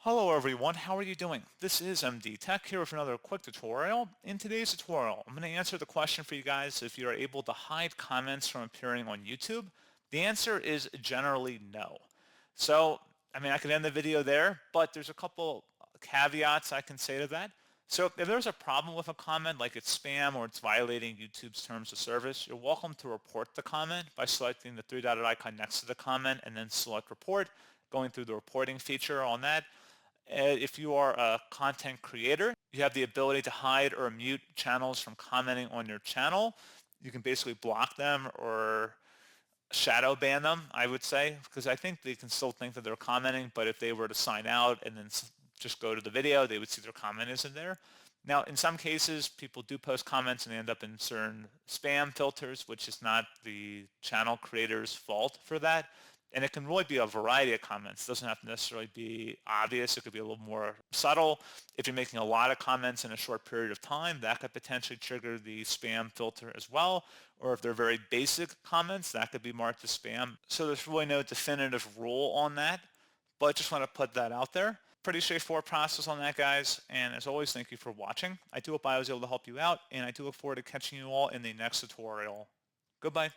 Hello everyone, how are you doing? This is MD Tech here with another quick tutorial. In today's tutorial, I'm going to answer the question for you guys if you are able to hide comments from appearing on YouTube. The answer is generally no. So, I could end the video there, but there's a couple caveats I can say to that. So if there's a problem with a comment, like it's spam or it's violating YouTube's terms of service, you're welcome to report the comment by selecting the three-dotted icon next to the comment and then select report, going through the reporting feature on that. If you are a content creator, you have the ability to hide or mute channels from commenting on your channel. You can basically block them or shadow ban them, I would say, because I think they can still think that they're commenting, but if they were to sign out and then just go to the video, they would see their comment isn't there. Now, in some cases, people do post comments and they end up in certain spam filters, which is not the channel creator's fault for that. And it can really be a variety of comments. It doesn't have to necessarily be obvious. It could be a little more subtle. If you're making a lot of comments in a short period of time, that could potentially trigger the spam filter as well. Or if they're very basic comments, that could be marked as spam. So there's really no definitive rule on that, but just want to put that out there. Pretty straightforward process on that, guys. And as always, thank you for watching. I do hope I was able to help you out, and I do look forward to catching you all in the next tutorial. Goodbye.